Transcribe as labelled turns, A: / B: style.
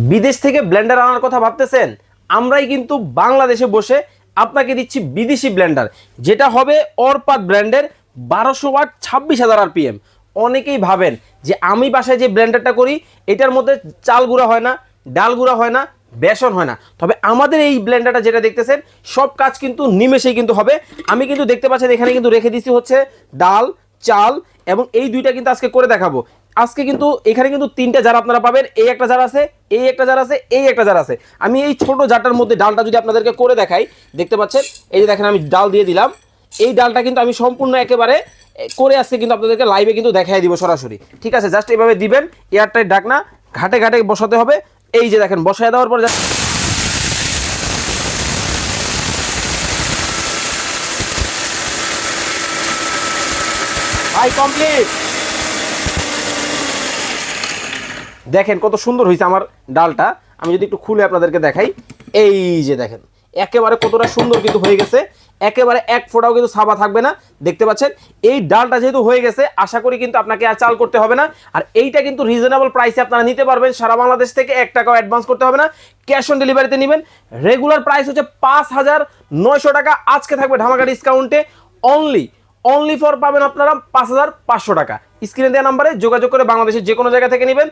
A: বিদেশ থেকে ব্লেন্ডার আনার কথা ভাবতেছেন? আমরাই কিন্তু বাংলাদেশে বসে আপনাকে দিচ্ছি বিদেশি ব্লেন্ডার, যেটা হবে অরপাত ব্র্যান্ডের 1200 ওয়াট 26,000 আরপিএম। অনেকেই ভাবেন যে আমি বাসায় যে ব্লেন্ডারটা করি এটার মধ্যে চাল গুঁড়া হয় না, ডাল গুঁড়া হয় না, বেসন হয় না। তবে আমাদের এই ব্লেন্ডারটা যেটা দেখতেছেন সব কাজ কিন্তু নিমেষেই কিন্তু হবে। আমি কিন্তু দেখতে পাচ্ছেন এখানে কিন্তু রেখে দিছি হচ্ছে ডাল, চাল এবং এই দুইটা কিন্তু আজকে করে দেখাবো। আজকে কিন্তু এখানে কিন্তু তিনটা জার আপনারা পাবেন, এই একটা জার আছে, এই একটা জার আছে, এই একটা জার আছে। আমি এই ছোট জারটার মধ্যে ডালটা যদি আপনাদেরকে করে দেখাই, দেখতে পাচ্ছেন এই যে দেখেন আমি ডাল দিয়ে দিলাম। এই ডালটা কিন্তু আমি সম্পূর্ণ একেবারে করে আজকে কিন্তু আপনাদেরকে লাইভে কিন্তু দেখাই দিব সরাসরি। ঠিক আছে, জাস্ট এইভাবে দিবেন, এয়ারটাইট ঢাকনা, ঘাটে ঘাটে বসাতে হবে। এই যে দেখেন বসায় দেওয়ার পর ভাই কমপ্লিট। দেখেন কত সুন্দর হয়েছে আমার ডালটা। আমি যদি একটু খুলে আপনাদেরকে দেখাই, এই যে দেখেন একেবারে কতটা সুন্দর কিন্তু হয়ে গেছে, একেবারে এক ফোঁটাও কিন্তু সাবা থাকবে না। দেখতে পাচ্ছেন এই ডালটা যেহেতু হয়ে গেছে, আশা করি কিন্তু আপনাকে আর চাল করতে হবে না। আর এইটা কিন্তু রিজনেবল প্রাইসে আপনারা নিতে পারবেন সারা বাংলাদেশ থেকে, 1 টাকাও অ্যাডভান্স করতে হবে না, ক্যাশ অন ডেলিভারিতে নেবেন। রেগুলার প্রাইস হচ্ছে 5,900 টাকা, আজকে থাকবে ধামাকা ডিসকাউন্টে অনলি ফর পাবেন আপনারা 5,500 টাকা। স্ক্রিনে দেওয়া নাম্বারে যোগাযোগ করে বাংলাদেশের যে কোনো জায়গা থেকে নেবেন,